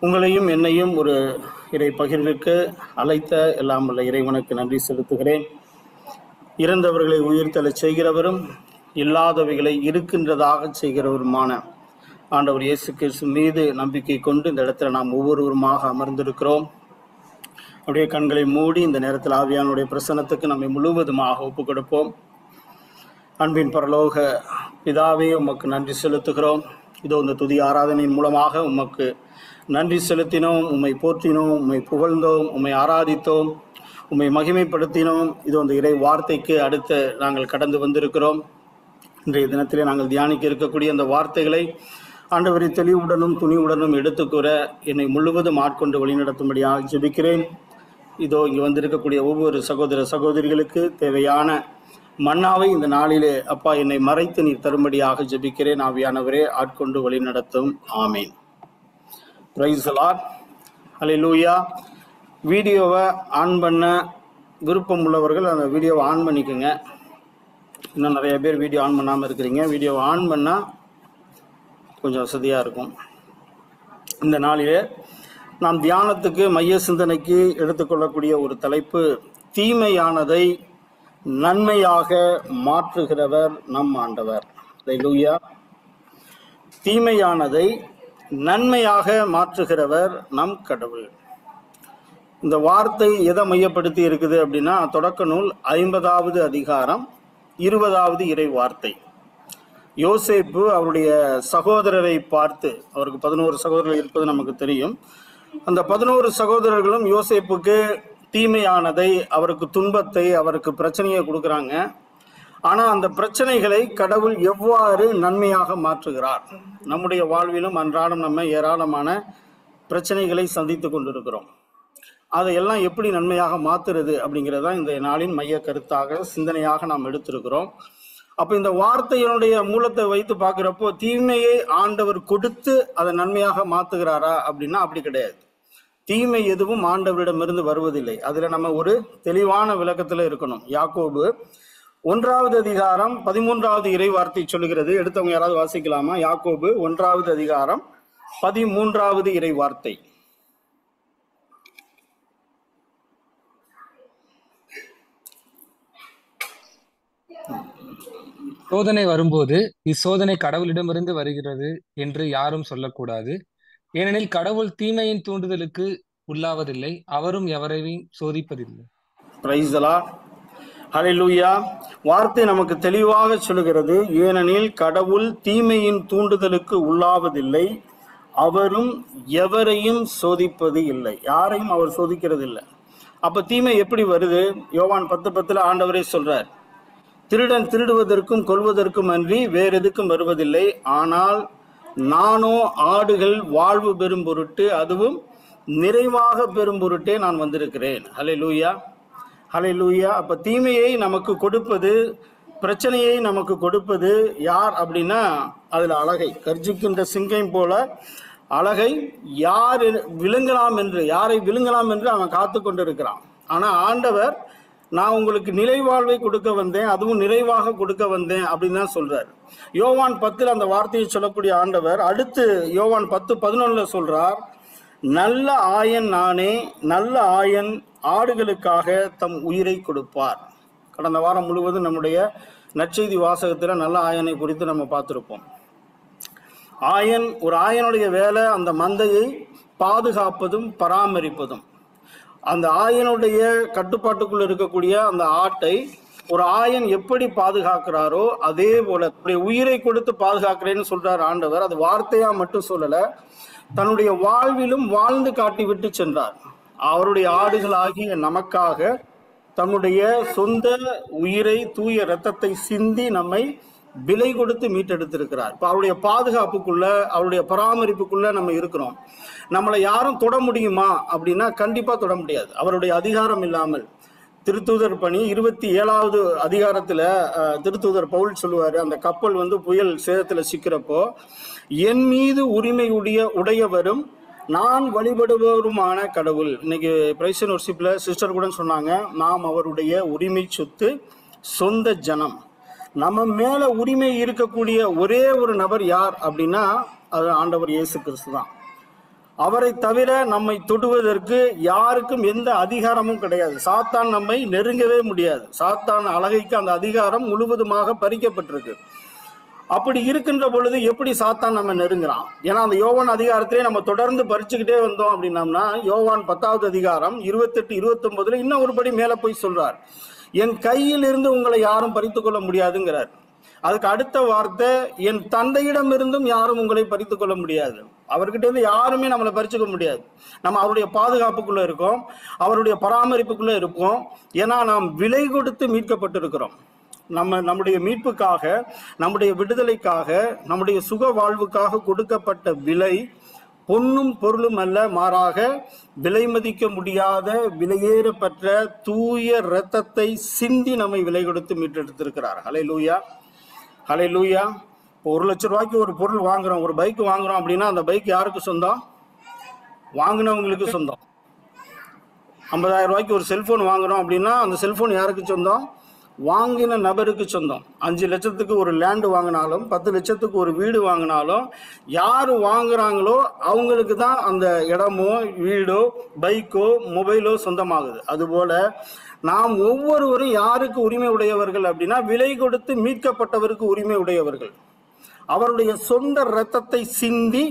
உங்களையும் என்னையும் ஒரு இறை பகிர்வுக்கு அழைத்த எல்லாம் உள்ள இறைவனுக்கு நன்றி செலுத்துகிறேன். இறந்தவர்களை உயிர்த்தெழச் செய்கிறவரும் இல்லாதவைகளை இருக்கின்றதாக செய்கிறவருமான ஆண்டவர் இயேசு கிறிஸ்து மீது நம்பிக்கை கொண்டு இந்த இடத்துல நாம் ஒவ்வொருவருமாக அமர்ந்திருக்கிறோம். அப்படியே கண்களை மூடி இந்த நேரத்தில் ஆவியானுடைய பிரசன்னத்துக்கு நம்மை முழுவதுமாக ஒப்புக் கொடுப்போம். அன்பின் பரலோக பிதாவே, உமக்கு நன்றி செலுத்துகிறோம். இதோ இந்த துதி ஆராதனையின் மூலமாக உமக்கு நன்றி செலுத்தினோம், உம்மை போற்றினோம், உம்மை புகழ்ந்தோம், உம்மை ஆராதித்தோம், உம்மை மகிமைப்படுத்தினோம். இதோ இந்த இறை வார்த்தைக்கு அடுத்து நாங்கள் கடந்து வந்திருக்கிறோம். இன்றைய தினத்திலே நாங்கள் தியானிக்க இருக்கக்கூடிய அந்த வார்த்தைகளை ஆண்டவரை தெளிவுடனும் துணிவுடனும் எடுத்துக்கூற என்னை முழுவதும் ஆட்கொண்டு வழிநடத்தும்படியாக ஜெபிக்கிறேன். இதோ இங்கே வந்திருக்கக்கூடிய ஒவ்வொரு சகோதர சகோதரிகளுக்கு தேவையான மன்னாவை இந்த நாளிலே அப்பா என்னை மறைத்து நீர் தரும்படியாக ஜெபிக்கிறேன். ஆவியானவரே ஆட்கொண்டு வழிநடத்தும். ஆமீன். Praise the lord. ஹல்லேலூயா. வீடியோவை ஆன் பண்ண விருப்பம் உள்ளவர்கள் அந்த வீடியோவை ஆன் பண்ணிக்கோங்க. இன்னும் நிறைய பேர் வீடியோ ஆன் பண்ணாமல் இருக்கிறீங்க. வீடியோவை ஆன் பண்ணால் கொஞ்சம் வசதியாக இருக்கும். இந்த நாளிலே நாம் தியானத்துக்கு மைய சிந்தனைக்கு எடுத்துக்கொள்ளக்கூடிய ஒரு தலைப்பு, தீமையானதை நன்மையாக மாற்றுகிறவர் நம் ஆண்டவர். ஹல்லேலூயா. தீமையானதை நன்மையாக மாற்றுகிறவர் நம் கடவுள். இந்த வார்த்தை எதை மையப்படுத்தி இருக்குது அப்படின்னா, தொடக்க நூல் 50வது அதிகாரம் 20வது இறை வார்த்தை. யோசேப்பு அவருடைய சகோதரரை பார்த்து, அவருக்கு 11 சகோதரர்கள் இருப்பது நமக்கு தெரியும். அந்த 11 சகோதரர்களும் யோசேப்புக்கு தீமையானதை, அவருக்கு துன்பத்தை, அவருக்கு பிரச்சனையை கொடுக்குறாங்க. ஆனால் அந்த பிரச்சனைகளை கடவுள் எவ்வாறு நன்மையாக மாற்றுகிறார்? நம்முடைய வாழ்விலும் அன்றாடம் நம்ம ஏராளமான பிரச்சனைகளை சந்தித்து கொண்டிருக்கிறோம். அதையெல்லாம் எப்படி நன்மையாக மாற்றுறது அப்படிங்கிறதான் இந்த நாளின் மைய கருத்தாக, சிந்தனையாக நாம் எடுத்திருக்கிறோம். அப்போ இந்த வார்த்தையினுடைய மூலத்தை வைத்து பார்க்குறப்போ, தீமையை ஆண்டவர் கொடுத்து அதை நன்மையாக மாற்றுகிறாரா அப்படின்னா அப்படி கிடையாது. தீமை எதுவும் ஆண்டவரிடமிருந்து வருவதில்லை. அதில் நம்ம ஒரு தெளிவான விளக்கத்தில் இருக்கணும். யாக்கோபு 1வது அதிகாரம் 13வது இறை வார்த்தை சொல்லுகிறது. எடுத்தவங்க யாராவது வாசிக்கலாமா? யாக்கோபு 1வது அதிகாரம் 13வது இறை வார்த்தை. சோதனை வரும்போது இச்சோதனை கடவுளிடமிருந்து வருகிறது என்று யாரும் சொல்லக்கூடாது. ஏனெனில் கடவுள் தீமையின் தூண்டுதலுக்கு உள்ளாவதில்லை, அவரும் எவரையும் சோதிப்பதில்லை. Price the lord. ஹல்லேலூயா. வார்த்தை நமக்கு தெளிவாக சொல்லுகிறது, ஏனெனில் கடவுள் தீமையின் தூண்டுதலுக்கு உள்ளாவதில்லை, அவரும் எவரையும் சோதிப்பது இல்லை. யாரையும் அவர் சோதிக்கிறது இல்லை. அப்ப தீமை எப்படி வருது? யோவான் 10:10 ஆண்டவரே சொல்றார், திருடன் திருடுவதற்கும் கொல்வதற்கும் அன்றி வேறு எதுக்கும் வருவதில்லை, ஆனால் நானோ ஆடுகள் வாழ்வு பெறும் பொருட்டு, அதுவும் நிறைவாக பெறும் பொருட்டே நான் வந்திருக்கிறேன். ஹல்லேலூயா, ஹல்லேலூயா. அப்ப தீமையை நமக்கு கொடுப்பது, பிரச்சனையை நமக்கு கொடுப்பது யார் அப்படின்னா, அதுல அழகை, கர்ஜிக்கின்ற சிங்கம் போல அழகை யார் விழுங்கலாம் என்று, யாரை விழுங்கலாம் என்று அவன் காத்து கொண்டிருக்கிறான். ஆனா ஆண்டவர், நான் உங்களுக்கு நிலைவாழ்வை கொடுக்க வந்தேன், அதுவும் நிறைவாக கொடுக்க வந்தேன் அப்படின்னு தான் சொல்றார். யோவான் 10 அந்த வார்த்தையை சொல்லக்கூடிய ஆண்டவர் அடுத்து யோவான் 10:11 சொல்றார், நல்ல ஆயன் நானே, நல்ல ஆயன் ஆடுகளுக்காக தம் உயிரை கொடுப்பார். கடந்த வாரம் முழுவதும் நம்முடைய நற்செய்தி வாசகத்தில் நல்ல ஆயனை குறித்து நம்ம பார்த்துருப்போம். ஆயன், ஒரு ஆயனுடைய வேலை அந்த மந்தையை பாதுகாப்பதும் பராமரிப்பதும். அந்த ஆயனுடைய கட்டுப்பாட்டுக்குள் இருக்கக்கூடிய அந்த ஆட்டை ஒரு ஆயன் எப்படி பாதுகாக்கிறாரோ அதே போல உயிரை கொடுத்து பாதுகாக்கிறேன்னு சொல்றார் ஆண்டவர். அது வார்த்தையா மட்டும் சொல்லல, தன்னுடைய வாழ்விலும் வாழ்ந்து காட்டி விட்டு சென்றார். அவருடைய ஆடுகளாகிய நமக்காக தன்னுடைய சொந்த உயிரை, தூய இரத்தத்தை சிந்தி நம்மை விலை கொடுத்து மீட்டெடுத்திருக்கிறார். இப்போ அவருடைய பாதுகாப்புக்குள்ள, அவருடைய பராமரிப்புக்குள்ள நம்ம இருக்கிறோம். நம்மளை யாரும் தொட முடியுமா அப்படின்னா கண்டிப்பா தொட முடியாது, அவருடைய அதிகாரம் இல்லாமல். திருத்தூதர் பணி 27வது அதிகாரத்துல திருத்தூதர் பவுல் சொல்லுவாரு, அந்த கப்பல் புயல் சேதத்துல சிக்கிறப்போ, என் மீது உரிமை உடையவரும் நான் வழிபடுபவருமான கடவுள். இன்னைக்கு பிரைஸ் அண்ட் வொர்ஷிப்ல சிஸ்டர் கூட சொன்னாங்க, நாம் அவருடைய உரிமை சொத்து, சொந்த ஜனம். நம்ம மேல உரிமை இருக்கக்கூடிய ஒரே ஒரு நபர் யார் அப்படின்னா அது ஆண்டவர் இயேசு கிறிஸ்து தான். அவரை தவிர நம்மை தொடுவதற்கு யாருக்கும் எந்த அதிகாரமும் கிடையாது. சாத்தான் நம்மை நெருங்கவே முடியாது. சாத்தான் அழகைக்கு அந்த அதிகாரம் முழுவதுமாக பறிக்கப்பட்டிருக்கு. அப்படி இருக்கின்ற பொழுது எப்படி சாத்தான் நம்ம நெருங்குறான்? ஏன்னா அந்த யோவான் அதிகாரத்திலே நம்ம தொடர்ந்து பறிச்சுக்கிட்டே வந்தோம் அப்படின்னம்னா, யோவான் 10வது அதிகாரம் 28, 29 இன்னும் ஒருபடி மேல போய் சொல்றார், என் கையில் இருந்து உங்களை யாரும் பறித்து கொள்ள முடியாதுங்கிறார். அதுக்கு அடுத்த வார்த்தை, என் தந்தையிடமிருந்தும் யாரும் உங்களை பறித்துக் கொள்ள முடியாது. அவர்கிட்ட இருந்து யாருமே நம்மளை பறிச்சுக்க முடியாது. நம்ம அவருடைய பாதுகாப்புக்குள்ள இருக்கோம், அவருடைய பராமரிப்புக்குள்ள இருக்கோம். ஏன்னா நாம் விலை கொடுத்து மீட்கப்பட்டிருக்கிறோம். நம்முடைய மீட்புக்காக, நம்முடைய விடுதலைக்காக, நம்முடைய சுக வாழ்வுக்காக கொடுக்கப்பட்ட விலை பொன்னும் பொருளும் அல்ல, மாறாக விலை மதிக்க முடியாத விலையேறப்பட்ட தூய இரத்தத்தை சிந்தி நம்மை விலை கொடுத்து மீட்டெடுத்திருக்கிறார். ஹல்லேலூயா, ஹல்லேலூயா. இப்போ 1 லட்சம் ரூபாய்க்கு ஒரு பொருள் வாங்குறோம், ஒரு பைக் வாங்குறோம் அப்படின்னா அந்த பைக் யாருக்கு சொந்தம்? வாங்கினவங்களுக்கு சொந்தம். 50,000 ரூபாய்க்கு ஒரு செல்போன் வாங்குறோம் அப்படின்னா அந்த செல்போன் யாருக்கு சொந்தம்? வாங்கின நபருக்கு சொந்தம். 5 லட்சத்துக்கு ஒரு லேண்டு வாங்கினாலும் 10 லட்சத்துக்கு ஒரு வீடு வாங்கினாலும் யார் வாங்குறாங்களோ அவங்களுக்கு தான் அந்த இடமோ வீடோ பைக்கோ மொபைலோ சொந்தமாகுது. அதுபோல நாம் ஒவ்வொருவரும் யாருக்கு உரிமை உடையவர்கள் அப்படின்னா, விலை கொடுத்து மீட்கப்பட்டவருக்கு உரிமை உடையவர்கள். அவருடைய சொந்த இரத்தத்தை சிந்தி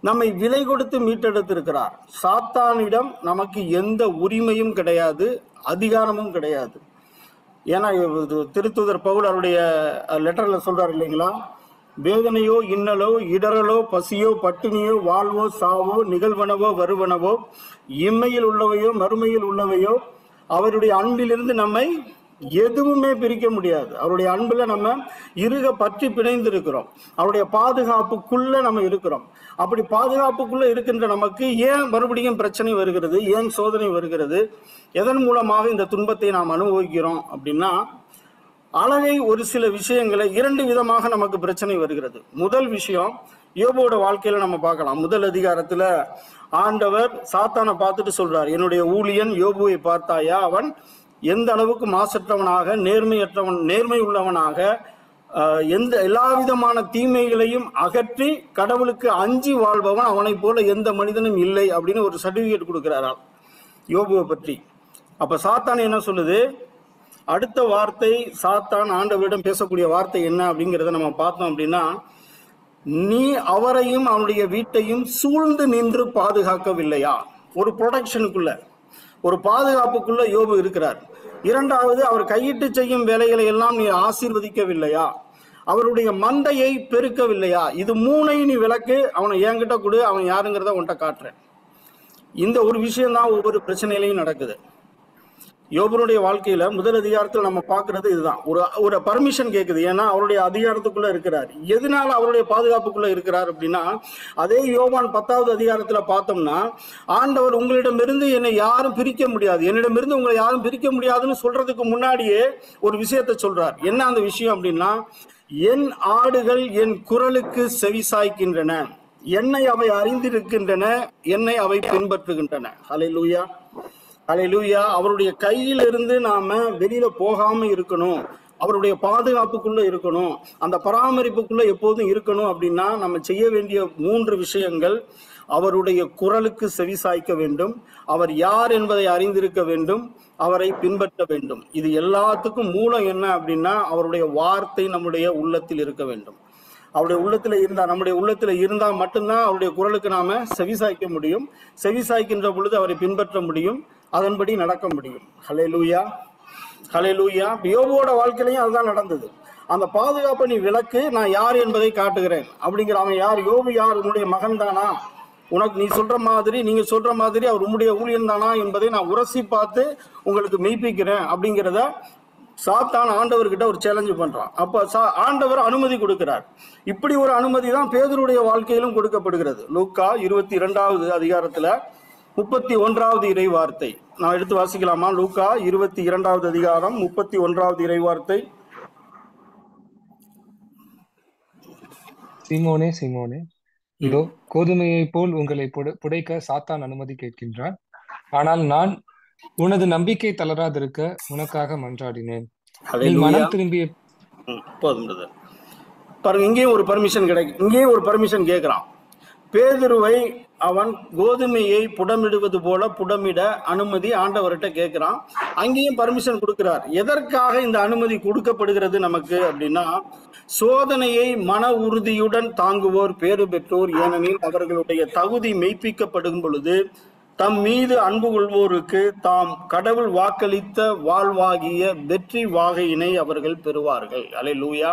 நம்மை விலை கொடுத்து மீட்டெடுத்திருக்கிறார். சாத்தானிடம் நமக்கு எந்த உரிமையும் கிடையாது, அதிகாரமும் கிடையாது. ஏன்னா திருத்தூதர் பவுல் அவருடைய லெட்டர்ல சொல்றாரு இல்லைங்களா, வேதனையோ இன்னலோ இடரலோ பசியோ பட்டினியோ வாழ்வோ சாவோ நிகழ்வனவோ வருவனவோ இம்மையில் உள்ளவையோ மறுமையில் உள்ளவையோ அவருடைய அன்பிலிருந்து நம்மை எதுவுமே பிரிக்க முடியாது. அவருடைய அன்புல நம்ம இறுக பற்றி பிணைந்து இருக்கிறோம். அவருடைய பாதுகாப்புக்குள்ள நம்ம இருக்கிறோம். அப்படி பாதுகாப்புக்குள்ள இருக்கின்ற நமக்கு ஏன் மறுபடியும் பிரச்சனை வருகிறது, ஏன் சோதனை வருகிறது, எதன் மூலமாக இந்த துன்பத்தை நாம் அனுபவிக்கிறோம் அப்படின்னா, அழகை ஒரு சில விஷயங்களை 2 விதமாக நமக்கு பிரச்சனை வருகிறது. முதல் விஷயம் யோபோட வாழ்க்கையில நம்ம பார்க்கலாம். முதல் அதிகாரத்துல ஆண்டவர் சாத்தானை பார்த்துட்டு சொல்றார், என்னுடைய ஊழியன் யோபுவை பார்த்தாயா, அவன் எந்த அளவுக்கு மாசற்றவனாக நேர்மை உள்ளவனாக எல்லா விதமான தீமைகளையும் அகற்றி கடவுளுக்கு அஞ்சி வாழ்பவன், அவனை போல எந்த மனிதனும் இல்லை அப்படின்னு ஒரு சர்டிபிகேட் கொடுக்கிறாராம் யோபுவை பற்றி. அப்ப சாத்தான் என்ன சொல்லுது? அடுத்த வார்த்தை சாத்தான் ஆண்டவரிடம் பேசக்கூடிய வார்த்தை என்ன அப்படிங்கிறத நம்ம பார்த்தோம் அப்படின்னா, நீ அவரையும் அவனுடைய வீட்டையும் சூழ்ந்து நின்று பாதுகாக்கவில்லையா? ஒரு ப்ரொடெக்ஷனுக்குள்ள, ஒரு பாதுகாப்புக்குள்ள யோபு இருக்கிறார். இரண்டாவது, அவர் கையிட்டு செய்யும் வேலைகளை எல்லாம் நீ ஆசீர்வதிக்கவில்லையா? அவருடைய மந்தையை பெருக்கவில்லையா? இது 3ஐயும் நீ விளக்கு, அவனை என்கிட்ட கொடு, அவன் யாருங்கிறத உன்கிட்ட காட்டுறேன். இந்த ஒரு விஷயம்தான் ஒவ்வொரு பிரச்சனையிலையும் நடக்குது. யோபனுடைய வாழ்க்கையில முதல் அதிகாரத்தில் நம்ம பார்க்கறது இதுதான். ஒரு பர்மிஷன் கேட்குது. ஏன்னா அவருடைய அதிகாரத்துக்குள்ள இருக்கிறார். எதனால அவருடைய பாதுகாப்புக்குள்ள இருக்கிறார் அப்படின்னா, அதே யோவான் 10வது அதிகாரத்துல பார்த்தோம்னா, ஆண்டவர் உங்களிடமிருந்து என்னை யாரும் பிரிக்க முடியாது, என்னிடமிருந்து உங்களை யாரும் பிரிக்க முடியாதுன்னு சொல்றதுக்கு முன்னாடியே ஒரு விஷயத்த சொல்றார். என்ன அந்த விஷயம் அப்படின்னா, என் ஆடுகள் என் குரலுக்கு செவிசாய்க்கின்றன, என்னை அவை அறிந்திருக்கின்றன, என்னை அவை பின்பற்றுகின்றன. ஹல்லேலூயா, ஹல்லேலூயா. அவருடைய கையிலிருந்து நாம வெளியில போகாம இருக்கணும், அவருடைய பாதுகாப்புக்குள்ள இருக்கணும், அந்த பராமரிப்புக்குள்ள எப்போதும் இருக்கணும் அப்படின்னா நம்ம செய்ய வேண்டிய 3 விஷயங்கள். அவருடைய குரலுக்கு செவிசாய்க்க வேண்டும், அவர் யார் என்பதை அறிந்திருக்க வேண்டும், அவரை பின்பற்ற வேண்டும். இது எல்லாத்துக்கும் மூலம் என்ன அப்படின்னா, அவருடைய வார்த்தை நம்முடைய உள்ளத்தில் இருக்க வேண்டும். அவருடைய உள்ளத்துல இருந்தா, நம்முடைய உள்ளத்துல இருந்தா மட்டும்தான் அவருடைய குரலுக்கு நாம செவிசாய்க்க முடியும். செவிசாய்க்கின்ற பொழுது அவரை பின்பற்ற முடியும், அதன்படி நடக்க முடியும். ஹல்லேலூயா, ஹல்லேலூயா. யோபுவோட வாழ்க்கையிலையும் அதுதான் நடந்தது. அந்த பாதுகாப்பை நீ விளக்கு, நான் யார் என்பதை காட்டுகிறேன் அப்படிங்கிற. அவன் யார்? யோபு யார்? உன்னுடைய மகன் தானா? உனக்கு நீங்க சொல்ற மாதிரி அவர் உன்னுடைய ஊழியன் தானா என்பதை நான் உரசி பார்த்து உங்களுக்கு மெய்ப்பிக்கிறேன் அப்படிங்கிறத சாத்தான் ஆண்டவர்கிட்ட ஒரு சேலஞ்சு பண்றான். அப்ப ஆண்டவர் அனுமதி கொடுக்கிறார். இப்படி ஒரு அனுமதி தான் பேதுருடைய வாழ்க்கையிலும் கொடுக்கப்படுகிறது. லூக்கா 22வது அதிகாரத்துல 31வது இறை வார்த்தை நான் எடுத்து வாசிக்கலாமா? லூக்கா 22வது அதிகாரம் 31வது இறை வார்த்தை. சீமோனே சீமோனே, இதோ கோதுமையை போல் உங்களை புடைக்க சாத்தான் அனுமதி கேட்கின்றான். ஆனால் நான் உனது நம்பிக்கை தளராதிருக்க உனக்காக மன்றாடினேன். நீ மனம் திரும்பிய போதும் பாருங்க. இங்கேயும் ஒரு பர்மிஷன் கிடைக்கும், இங்கேயும் ஒரு பர்மிஷன் கேட்கிறான். பேதுருவை அவன் கோதுமையை புடமிடுவது போல புடமிட அனுமதி ஆண்டவர்கிட்ட கேட்கிறான். அங்கேயும் பர்மிஷன் கொடுக்கிறார். எதற்காக இந்த அனுமதி கொடுக்கப்படுகிறது நமக்கு அப்படின்னா, சோதனையை மன உறுதியுடன் தாங்குவோர் பேறு பெற்றோர், ஏனெனில் அவர்களுடைய தகுதி மெய்ப்பிக்கப்படும் பொழுது தம் மீது அன்பு கொள்வோருக்கு தாம் கடவுள் வாக்களித்த வாழ்வாகிய வெற்றி வாகையினை அவர்கள் பெறுவார்கள். அல்லேலூயா,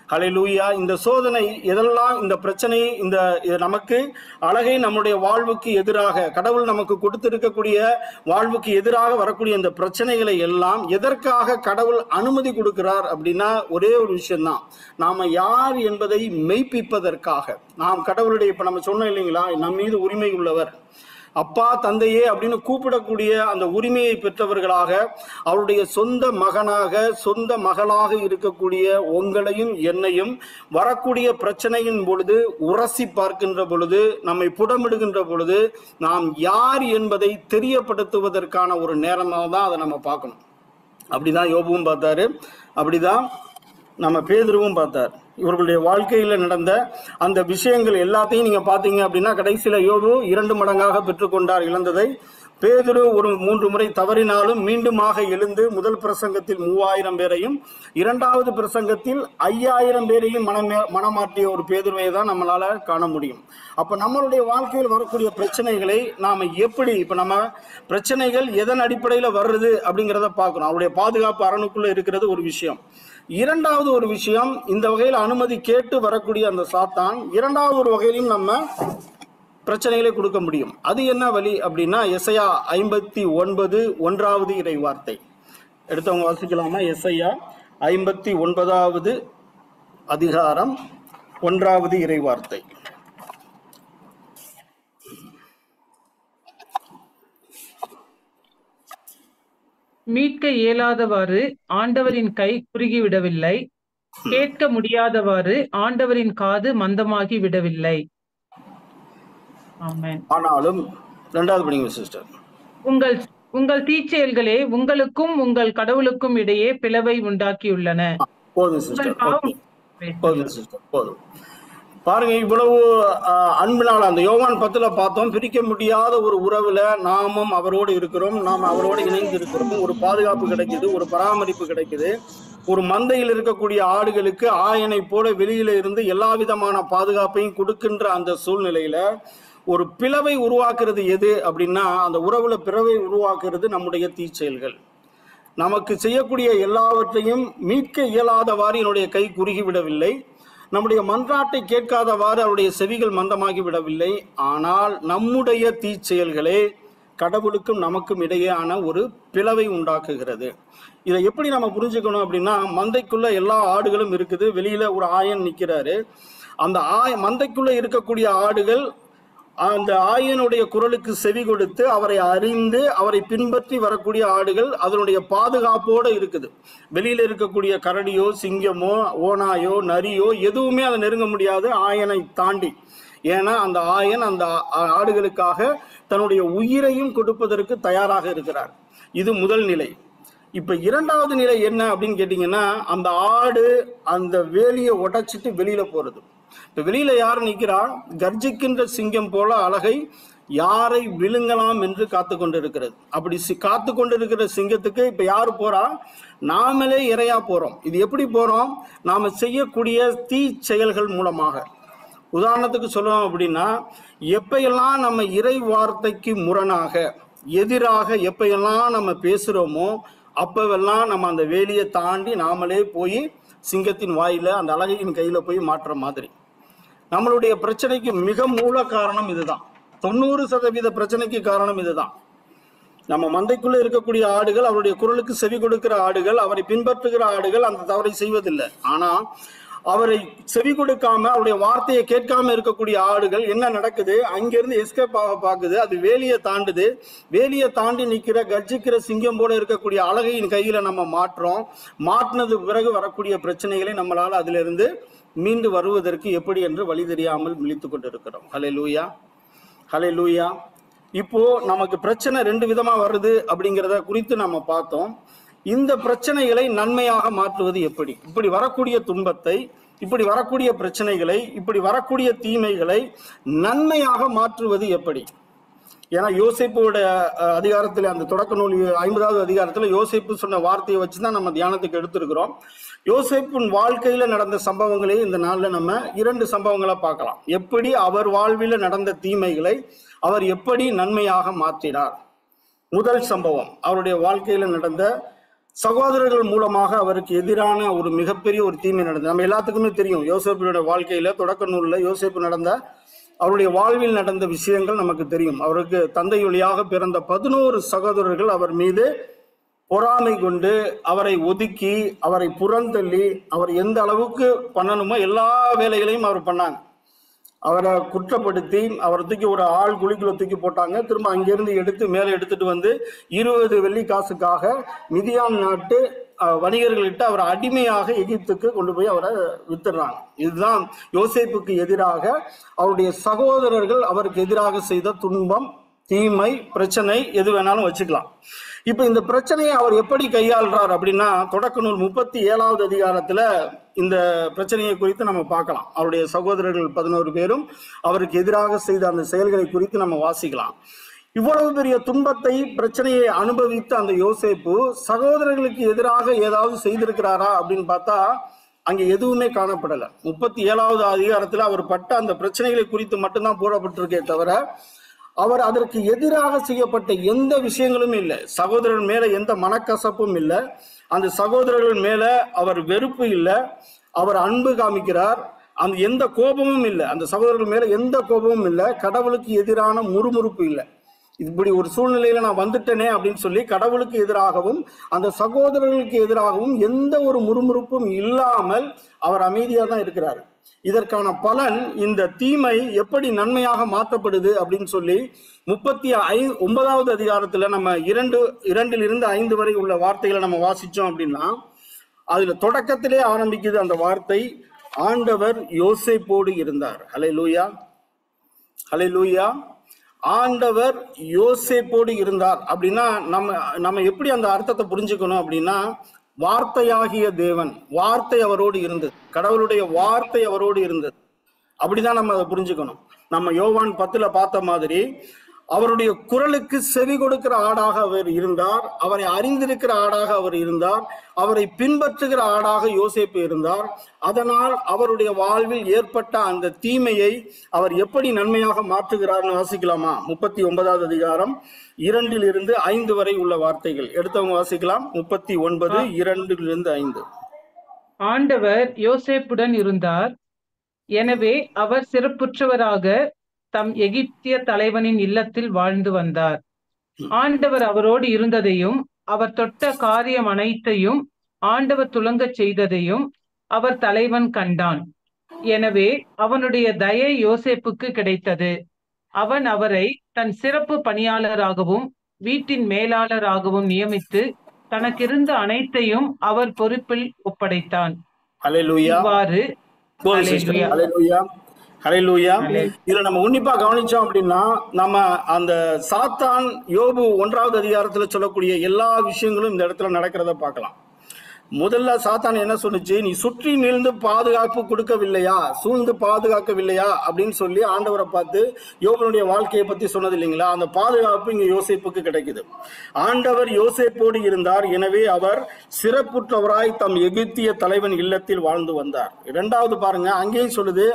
அல்லேலூயா. இந்த சோதனை எதெல்லாம், இந்த பிரச்சனை, இந்த நமக்கு அழகை நம்முடைய வாழ்வுக்கு எதிராக கடவுள் நமக்கு கொடுத்திருக்கக்கூடிய வாழ்வுக்கு எதிராக வரக்கூடிய இந்த பிரச்சனைகளை எல்லாம் எதற்காக கடவுள் அனுமதி கொடுக்கிறார் அப்படின்னா, ஒரே ஒரு விஷயம்தான், நாம யார் என்பதை மெய்ப்பிப்பதற்காக. நாம் கடவுளுடைய, இப்ப நம்ம சொன்னோம் இல்லைங்களா, நம் மீது உரிமை உள்ளவர், அப்பா தந்தையே அப்படின்னு கூப்பிடக்கூடிய அந்த உரிமையை பெற்றவர்களாக, அவருடைய சொந்த மகனாக சொந்த மகளாக இருக்கக்கூடிய உங்களையும் என்னையும் வரக்கூடிய பிரச்சனையின் பொழுது உரசி பார்க்கின்ற பொழுது, நம்மை புடமிடுகின்ற பொழுது நாம் யார் என்பதை தெரியப்படுத்துவதற்கான ஒரு நேரமாக தான் அதை நம்ம பார்க்கணும். அப்படிதான் யோபுவும் பார்த்தாரு, அப்படிதான் நம்ம பேதுருவும் பார்த்தார். இவர்களுடைய வாழ்க்கையில நடந்த அந்த விஷயங்கள் எல்லாத்தையும் நீங்க பாத்தீங்க அப்படின்னா, கடைசியில யோபு 2 மடங்காக பெற்றுக்கொண்டார் இழந்ததை. பேதுரு ஒரு 3 முறை தவறினாலும் மீண்டுமாக எழுந்து முதல் பிரசங்கத்தில் 3000 பேரையும், 2வது பிரசங்கத்தில் 5000 பேரையும் மனமாற்றிய ஒரு பேதுருவை தான் நம்மளால காண முடியும். அப்ப நம்மளுடைய வாழ்க்கையில் வரக்கூடிய பிரச்சனைகளை நாம எப்படி, இப்ப நம்ம பிரச்சனைகள் எதன் அடிப்படையில வர்றது அப்படிங்கிறத பார்க்கணும். அவருடைய பாதுகாப்பு அரணுக்குள்ள இருக்கிறது ஒரு விஷயம். 2வது ஒரு விஷயம், இந்த வகையில் அனுமதி கேட்டு வரக்கூடிய அந்த சாத்தான் 2வது ஒரு வகையிலும் நம்ம பிரச்சனைகளை கொடுக்க முடியும். அது என்ன வழி அப்படின்னா, எசையா 59 1வது இறை வார்த்தை எடுத்தவங்க வாசிக்கலாமா? எசையா 59வது அதிகாரம் 1வது இறை வார்த்தை. மீட்க இயலாதவாறு ஆண்டவரின் கை குறுகிவிடவில்லை, கேட்க முடியாதவாறு ஆண்டவரின் காது மந்தமாகி விடவில்லை. ஆமென். ஆனாலும் 2வது படிங்க சிஸ்டர். உங்கள் தீச்செயல்களே உங்களுக்கும் உங்கள் கடவுளுக்கும் இடையே பிளவை உண்டாக்கியுள்ளன. போதும் சிஸ்டர், போதும் சிஸ்டர், போதும். பாருங்க, இவ்வளவு அன்பினால் அந்த யோவான் 10ல பார்த்தோம், பிரிக்க முடியாத ஒரு உறவுல நாமும் அவரோடு இருக்கிறோம், நாம் அவரோடு இணைந்து இருக்கிறோம். ஒரு பாதுகாப்பு கிடைக்குது, ஒரு பராமரிப்பு கிடைக்குது. ஒரு மந்தையில் இருக்கக்கூடிய ஆடுகளுக்கு ஆயனை போல வெளியில இருந்து எல்லா விதமான பாதுகாப்பையும் கொடுக்கின்ற அந்த சூழ்நிலையில ஒரு பிளவை உருவாக்குறது எது அப்படின்னா, அந்த உறவுல பிளவை உருவாக்குறது நம்முடைய தீச்செயல்கள். நமக்கு செய்யக்கூடிய எல்லாவற்றையும் மீட்க இயலாதவாறு என்னுடைய கை குறுகி விடவில்லை, நம்முடைய மன்றாட்டை கேட்காதவாறு அவருடைய செவிகள் மந்தமாகி விடவில்லை. ஆனால் நம்முடைய தீச்செயல்களே கடவுளுக்கும் நமக்கும் இடையேயான ஒரு பிளவை உண்டாக்குகிறது. இதை எப்படி நம்ம புரிஞ்சுக்கணும் அப்படின்னா, மந்தைக்குள்ள எல்லா ஆடுகளும் இருக்குது, வெளியில ஒரு ஆயன் நிற்கிறாரு. அந்த மந்தைக்குள்ள இருக்கக்கூடிய ஆடுகள் அந்த ஆயனுடைய குரலுக்கு செவி கொடுத்து அவரை அறிந்து அவரை பின்பற்றி வரக்கூடிய ஆடுகள் அதனுடைய பாதுகாப்போட இருக்குது. வெளியில இருக்கக்கூடிய கரடியோ சிங்கமோ ஓனாயோ நரியோ எதுவுமே அதை நெருங்க முடியாது ஆயனை தாண்டி. ஏன்னா அந்த ஆயன் அந்த ஆடுகளுக்காக தன்னுடைய உயிரையும் கொடுப்பதற்கு தயாராக இருக்கிறார். இது முதல் நிலை. இப்ப 2வது நிலை என்ன அப்படின்னு கேட்டீங்கன்னா, அந்த ஆடு அந்த வேலியை உடைச்சிட்டு வெளியில போறது. இப்ப வெளியில யார் நிக்கிறா? கர்ஜிக்கின்ற சிங்கம் போல அழகை யாரை விழுங்கலாம் என்று காத்து கொண்டிருக்கிறது. அப்படி காத்து கொண்டிருக்கிற சிங்கத்துக்கு இப்ப யாரு போறா? நாமளே இரையா போறோம். இது எப்படி போறோம்? நாம செய்யக்கூடிய தீ செயல்கள் மூலமாக. உதாரணத்துக்கு சொல்லணும் அப்படின்னா, எப்பையெல்லாம் நம்ம இறை வார்த்தைக்கு முரணாக எதிராக எப்பையெல்லாம் நம்ம பேசுறோமோ அப்பவெல்லாம் நம்ம அந்த வேலியை தாண்டி நாமளே போய் சிங்கத்தின் வாயில அந்த அழகையின் கையில போய் மாற்ற மாதிரி. நம்மளுடைய பிரச்சனைக்கு மிக மூல காரணம் இதுதான். 90% பிரச்சனைக்கு காரணம் இதுதான். நம்ம மந்தைக்குள்ள இருக்கக்கூடிய ஆடுகள், அவருடைய குரலுக்கு செவி கொடுக்கிற ஆடுகள், அவரை பின்பற்றுகிற ஆடுகள் அந்த தவறை செய்வதில்லை. ஆனா அவரை செவி கொடுக்காம அவருடைய வார்த்தையை கேட்காம இருக்கக்கூடிய ஆடுகள் என்ன நடக்குது? அங்கிருந்து எஸ்கேப் ஆக பார்க்குது. அது வேலியை தாண்டுது. வேலியை தாண்டி நிற்கிற கர்ஜிக்கிற சிங்கம் போல இருக்கக்கூடிய அழகையின் கையில நம்ம மாற்றோம். மாற்றினது பிறகு வரக்கூடிய பிரச்சனைகளை நம்மளால அதுல இருந்து மீண்டு வருவதற்கு எப்படி என்று வழி தெரியாமல் விழித்து கொண்டிருக்கிறோம். ஹல்லேலூயா, ஹல்லேலூயா. இப்போ நமக்கு பிரச்சனை 2 விதமா வருது அப்படிங்கிறத குறித்து நம்ம பார்த்தோம். இந்த பிரச்சனைகளை நன்மையாக மாற்றுவது எப்படி? இப்படி வரக்கூடிய துன்பத்தை இப்படி வரக்கூடிய பிரச்சனைகளை, இப்படி வரக்கூடிய தீமைகளை நன்மையாக மாற்றுவது எப்படி? ஏன்னா யோசேப்போட அதிகாரத்தில், அந்த தொடக்க நூல் 50வது அதிகாரத்தில் யோசேப்பு சொன்ன வார்த்தையை வச்சுதான் நம்ம தியானத்துக்கு எடுத்திருக்கிறோம். யோசேப்பின் வாழ்க்கையில நடந்த சம்பவங்களே இந்த நாள்ல நம்ம 2 சம்பவங்களை பார்க்கலாம். எப்படி அவர் வாழ்வில் நடந்த தீமைகளை அவர் எப்படி நன்மையாக மாற்றினார். முதல் சம்பவம், அவருடைய வாழ்க்கையில நடந்த சகோதரர்கள் மூலமாக அவருக்கு எதிரான ஒரு மிகப்பெரிய ஒரு தீமை நடந்தது. நம்ம எல்லாத்துக்குமே தெரியும், யோசேப்பினுடைய வாழ்க்கையில தொடக்க நூல்ல யோசேப்பு நடந்த, அவருடைய வாழ்வில் நடந்த விஷயங்கள் நமக்கு தெரியும். அவருக்கு தந்தை வழியாக பிறந்த 11 சகோதரர்கள் அவர் மீது பொறாமை கொண்டு அவரை ஒதுக்கி, அவரை புறந்தள்ளி, அவர் எந்த அளவுக்கு பண்ணணுமோ எல்லா வேலைகளையும் அவர் பண்ணாங்க. அவரை குற்றப்படுத்தி அவரை தூக்கி ஒரு ஆள் குழிக்குள்ள தூக்கி போட்டாங்க. திரும்ப அங்கிருந்து எடுத்து மேலே எடுத்துட்டு வந்து 20 வெள்ளி காசுக்காக மிதியான் நாட்டு வணிகர்கள்கிட்ட அவரை அடிமையாக எகிப்துக்கு கொண்டு போய் அவரை வித்துடுறாங்க. இதுதான் யோசேப்புக்கு எதிராக அவருடைய சகோதரர்கள் அவருக்கு எதிராக செய்த துன்பம், தீமை, பிரச்சனை, எது வேணாலும் வச்சுக்கலாம். இப்ப இந்த பிரச்சனையை அவர் எப்படி கையாள்றார் அப்படின்னா, தொடக்க நூல் 37வது அதிகாரத்துல இந்த பிரச்சனையை குறித்து நம்ம பார்க்கலாம். அவருடைய சகோதரர்கள் 11 பேரும் அவருக்கு எதிராக செய்த அந்த செயல்களை குறித்து நம்ம வாசிக்கலாம். இவ்வளவு பெரிய துன்பத்தை, பிரச்சனையை அனுபவித்த அந்த யோசேப்பு சகோதரர்களுக்கு எதிராக ஏதாவது செய்திருக்கிறாரா அப்படின்னு பார்த்தா அங்க எதுவுமே காணப்படல. 37வது அதிகாரத்துல அவர் பட்ட அந்த பிரச்சனைகளை குறித்து மட்டும்தான் போடப்பட்டிருக்கே தவிர அவர் அதற்கு எதிராக செய்யப்பட்ட எந்த விஷயங்களும் இல்லை. சகோதரர் மேல எந்த மனக்கசப்பும் இல்லை, அந்த சகோதரர்கள் மேல அவர் வெறுப்பு இல்லை, அவர் அன்பு காமிக்கிறார். அந்த எந்த கோபமும் இல்லை, அந்த சகோதரர்கள் மேல எந்த கோபமும் இல்லை, கடவுளுக்கு எதிரான முறுமுறுப்பு இல்லை. இப்படி ஒரு சூழ்நிலையில நான் வந்துட்டேனே அப்படின்னு சொல்லி கடவுளுக்கு எதிராகவும் அந்த சகோதரர்களுக்கு எதிராகவும் எந்த ஒரு முறுமுறுப்பும் இல்லாமல் அவர் அமைதியா தான் இருக்கிறார். இதற்கான பலன், இந்த தீமை எப்படி நன்மையாக மாற்றப்படுது அப்படின்னு சொல்லி 39வது அதிகாரத்துல நம்ம 2 5 வரை உள்ள வார்த்தைகளை நம்ம வாசிச்சோம் அப்படின்னா, அதுல தொடக்கத்திலே ஆரம்பிக்குது அந்த வார்த்தை, ஆண்டவர் யோசேப்போடு இருந்தார். ஹல்லேலூயா, ஹல்லேலூயா. ஆண்டவர் யோசேப்போடு இருந்தார் அப்படின்னா நம்ம எப்படி அந்த அர்த்தத்தை புரிஞ்சுக்கணும் அப்படின்னா, வார்த்தையாகிய தேவன், வார்த்தை அவரோடு இருந்தது, கடவுளுடைய வார்த்தை அவரோடு இருந்தது. அப்படிதான் நம்ம அதை புரிஞ்சுக்கணும். நம்ம யோவான் 10ல பார்த்த மாதிரி அவருடைய குரலுக்கு செவி கொடுக்கிற ஆடாக அவர் இருந்தார், அவரை அறிந்திருக்கிற ஆடாக அவர் இருந்தார், அவரை பின்பற்றுகிற ஆடாக யோசேப்பு இருந்தார். அதனால் அவருடைய வாழ்வில் ஏற்பட்ட அந்த தீமையை அவர் எப்படி நன்மையாக மாற்றுகிறார்னு வாசிக்கலாமா? 39வது அதிகாரம் 2 5 வரை உள்ள வார்த்தைகள் எடுத்தவங்க வாசிக்கலாம். 39 2 5. ஆண்டவர் யோசேப்புடன் இருந்தார், எனவே அவர் சிறப்புற்றவராக தம் எகிப்திய தலைவனின் இல்லத்தில் வாழ்ந்து வந்தார். ஆண்டவர் அவரோடு இருந்ததையும் அவர் தொட்ட காரியம் அனைத்தையும் ஆண்டவர் துலங்கச் செய்ததையும் அவர் தலைவன் கண்டான். எனவே அவனுடைய தயை யோசேப்புக்கு கிடைத்தது. அவன் அவரை தன் சிறப்பு பணியாளராகவும் வீட்டின் மேலாளராகவும் நியமித்து தனக்கிருந்த அனைத்தையும் அவர் பொறுப்பில் ஒப்படைத்தான். இவ்வாறு ஹல்லேலூயா. இதுல நம்ம உன்னிப்பா கவனிச்சோம் அப்படின்னா, நம்ம அந்த சாத்தான் யோபு 1வது அதிகாரத்துல சொல்லக்கூடிய எல்லா விஷயங்களும் இந்த இடத்துல நடக்கிறத பார்க்கலாம். முதல்ல சாத்தான் என்ன சொன்னுச்சு, நீ சுற்றி நீழ்ந்து பாதுகாப்பு கொடுக்கவில்லையா, சூழ்ந்து பாதுகாக்கவில்லையா அப்படின்னு சொல்லி ஆண்டவரை பார்த்து யோபனுடைய வாழ்க்கையை பத்தி சொன்னது இல்லைங்களா? அந்த பாதுகாப்பு இங்க யோசேப்புக்கு கிடைக்குது. ஆண்டவர் யோசேப்போடு இருந்தார், எனவே அவர் சிறப்புற்றவராய் தம் எகிப்திய தலைவன் இல்லத்தில் வாழ்ந்து வந்தார். 2வது பாருங்க, அங்கேயும் சொல்லுது,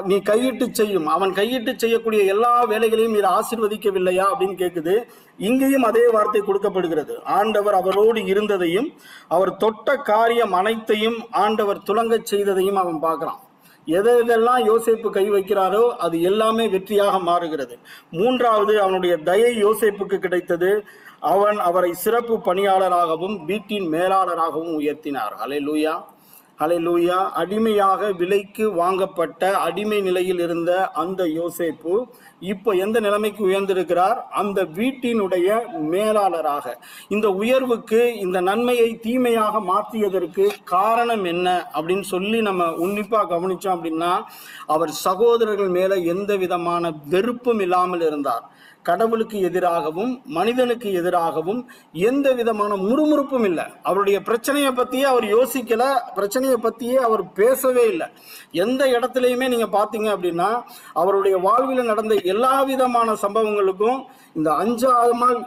நீ கையிட்டு செய்யும், அவன் கையிட்டு செய்யக்கூடிய எல்லா வேலைகளையும் நீர் ஆசீர்வதிக்கவில்லையா அப்படின்னு கேட்குது. இங்கேயும் அதே வார்த்தை கொடுக்கப்படுகிறது. ஆண்டவர் அவரோடு இருந்ததையும் அவர் தொட்ட காரியம் அனைத்தையும் ஆண்டவர் துலங்கச் செய்ததையும் அவன் பார்க்கிறான். எதெல்லாம் யோசேப்பு கை வைக்கிறாரோ அது எல்லாமே வெற்றியாக மாறுகிறது. 3வது, அவனுடைய தயை யோசேப்புக்கு கிடைத்தது. அவன் அவரை சிறப்பு பணியாளராகவும் வீட்டின் மேலாளராகவும் உயர்த்தினார். ஹல்லேலூயா, ஹல்லேலூயா. அடிமையாக விலைக்கு வாங்கப்பட்ட அடிமை நிலையில் இருந்த அந்த யோசேப்பு இப்போ எந்த நிலைமைக்கு உயர்ந்திருக்கிறார்? அந்த வீட்டினுடைய மேலாளராக. இந்த உயர்வுக்கு, இந்த நன்மையை தீமையாக மாற்றியதற்கு காரணம் என்ன அப்படின்னு சொல்லி நம்ம உன்னிப்பா கவனிச்சோம் அப்படின்னா, அவர் சகோதரர்கள் மேல எந்த விதமான வெறுப்பும் இல்லாமல் இருந்தார். கடவுளுக்கு எதிராகவும் மனிதனுக்கு எதிராகவும் எந்த விதமான முறுமுறுப்பும் இல்லை. அவருடைய பிரச்சனையை பத்தியே அவர் யோசிக்கல, பிரச்சனையை பத்தியே அவர் பேசவே இல்லை. எந்த இடத்துலையுமே நீங்க பாத்தீங்க அப்படின்னா அவருடைய வாழ்வில் நடந்த எல்லா விதமான சம்பவங்களுக்கும் இந்த அஞ்சாமல்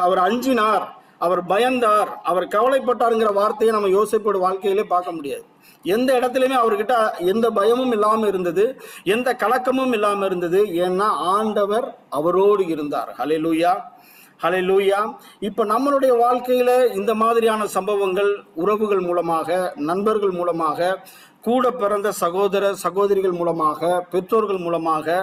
அவர் அஞ்சினார், அவர் பயந்தார், அவர் கவலைப்பட்டாருங்கிற வார்த்தையை நம்ம யோசிப்போட வாழ்க்கையிலே பார்க்க முடியாது. எந்த இடத்துலையுமே அவர்கிட்ட எந்த பயமும் இல்லாம இருந்தது, எந்த கலக்கமும் இல்லாம இருந்தது. ஏன்னா ஆண்டவர் அவரோடு இருந்தார். ஹல்லேலூயா, ஹல்லேலூயா. இப்ப நம்மளுடைய வாழ்க்கையில இந்த மாதிரியான சம்பவங்கள் உறவுகள் மூலமாக, நண்பர்கள் மூலமாக, கூட பிறந்த சகோதர சகோதரிகள் மூலமாக, பெற்றோர்கள் மூலமாக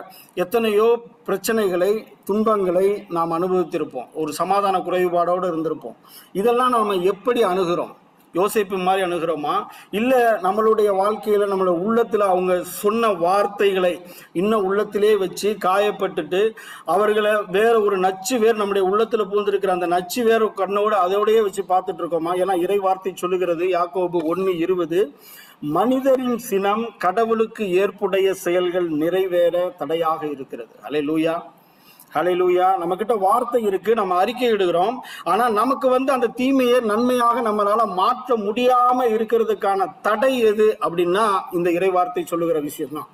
எத்தனையோ பிரச்சனைகளை, துன்பங்களை நாம் அனுபவித்திருப்போம். ஒரு சமாதான குறைபாடோடு இருந்திருப்போம். இதெல்லாம் நாம எப்படி அணுகிறோம்? யோசேப்பு மாதிரி அணுகிறோமா? இல்ல நம்மளுடைய வாழ்க்கையில நம்மளோட உள்ளத்துல அவங்க சொன்ன வார்த்தைகளை இன்னும் உள்ளத்திலே வச்சு காயப்பட்டுட்டு அவர்களை வேற ஒரு நச்சு வேர் நம்முடைய உள்ளத்துல பூந்திருக்கிற அந்த நச்சு வேற கண்ணோடு அதோடய வச்சு பார்த்துட்டு இருக்கோமா? ஏன்னா இறை வார்த்தை சொல்லுகிறது, யாக்கோபு 1:20, மனிதரின் சினம் கடவுளுக்கு ஏற்புடைய செயல்கள் நிறைவேற தடையாக இருக்கிறது. ஹல்லேலூயா, ஹல்லேலூயா. நம்ம கிட்ட வார்த்தை இருக்கு, நம்ம அறிக்கை இடுகிறோம். ஆனா நமக்கு அந்த தீமையை நன்மையாக நம்மளால மாற்ற முடியாம இருக்கிறதுக்கான தடை எது அப்படின்னா இந்த இறை வார்த்தை சொல்லுகிற விஷயம் தான்.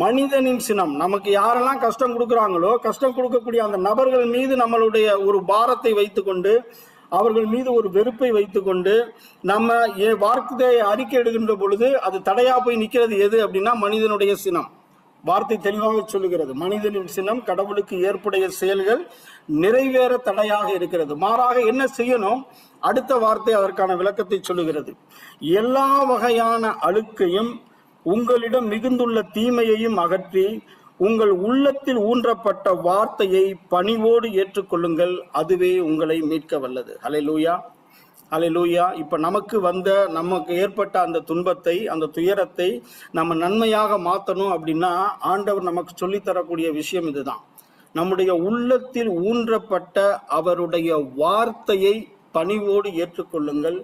மனிதனின் சினம், நமக்கு யாரெல்லாம் கஷ்டம் கொடுக்குறாங்களோ கஷ்டம் கொடுக்கக்கூடிய அந்த நபர்கள் மீது நம்மளுடைய ஒரு பாரத்தை வைத்துக்கொண்டு, அவர்கள் மீது ஒரு வெறுப்பை வைத்துக்கொண்டு நம்ம வார்த்தையை அறிக்கை எடுக்கின்ற பொழுது அது தடையா போய் நிற்கிறது எது அப்படின்னா மனிதனுடைய சினம். வார்த்தை தெளிவாக சொல்லுகிறது, மனிதனின் சினம் கடவுளுக்கு ஏற்புடைய செயல்கள் நிறைவேற தடையாக இருக்கிறது. மாறாக என்ன செய்யணும்? அடுத்த வார்த்தை அதற்கான விளக்கத்தை சொல்லுகிறது. எல்லா வகையான அழுக்கையும் உங்களிடம் மிகுந்துள்ள தீமையையும் அகற்றி உங்கள் உள்ளத்தில் ஊன்றப்பட்ட வார்த்தையை பணிவோடு ஏற்றுக்கொள்ளுங்கள், அதுவே உங்களை மீட்க வல்லது. ஹல்லேலூயா, ஹல்லேலூயா. இப்ப நமக்கு ஏற்பட்ட அந்த துன்பத்தை, அந்த துயரத்தை நம்ம நன்மையாக மாற்றணும் அப்படின்னா ஆண்டவர் நமக்கு சொல்லித்தரக்கூடிய விஷயம் இதுதான். நம்முடைய உள்ளத்தில் ஊன்றப்பட்ட அவருடைய வார்த்தையை பணிவோடு ஏற்றுக்கொள்ளுங்கள்,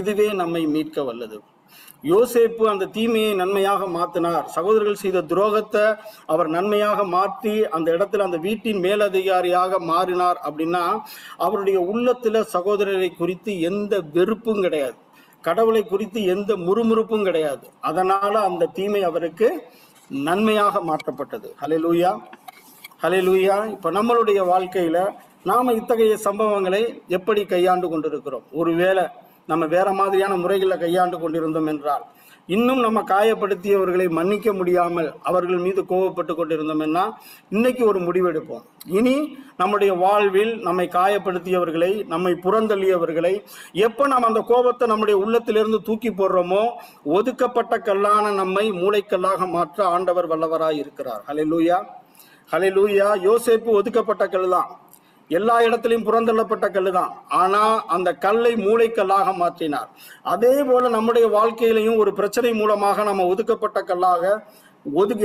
இதுவே நம்மை மீட்க வல்லது. யோசேப்பு அந்த தீமையை நன்மையாக மாற்றினார். சகோதரர்கள் செய்த துரோகத்தை அவர் நன்மையாக மாற்றி அந்த இடத்துல அந்த வீட்டின் மேலதிகாரியாக மாறினார் அப்படின்னா அவருடைய உள்ளத்துல சகோதரரை குறித்து எந்த வெறுப்பும் கிடையாது, கடவுளை குறித்து எந்த முறுமுறுப்பும் கிடையாது. அதனால அந்த தீமை அவருக்கு நன்மையாக மாற்றப்பட்டது. ஹல்லேலூயா, ஹல்லேலூயா. இப்ப நம்மளுடைய வாழ்க்கையில நாம இத்தகைய சம்பவங்களை எப்படி கையாண்டு கொண்டிருக்கிறோம்? ஒருவேளை நம்ம வேற மாதிரியான முறைகளில் கையாண்டு கொண்டிருந்தோம் என்றால், இன்னும் நம்ம காயப்படுத்தியவர்களை மன்னிக்க முடியாமல் அவர்கள் மீது கோபப்பட்டு கொண்டிருந்தோம்னா இன்னைக்கு ஒரு முடிவெடுப்போம். இனி நம்முடைய வாழ்வில் நம்மை காயப்படுத்தியவர்களை, நம்மை புறந்தள்ளியவர்களை எப்ப நாம் அந்த கோபத்தை நம்முடைய உள்ளத்திலிருந்து தூக்கி போடுறோமோ ஒதுக்கப்பட்ட கல்லான நம்மை மூளைக்கல்லாக மாற்ற ஆண்டவர் வல்லவராய் இருக்கிறார். ஹல்லேலூயா, ஹல்லேலூயா. யோசேப்பு ஒதுக்கப்பட்ட கல் தான், எல்லா இடத்திலையும் புறந்தள்ளப்பட்ட கல்லு தான். ஆனா அந்த கல்லை மூளைக்கல்லாக மாற்றினார். அதே போல நம்முடைய வாழ்க்கையிலையும் ஒரு பிரச்சனை மூலமாக நம்ம ஒதுக்கப்பட்ட கல்லாக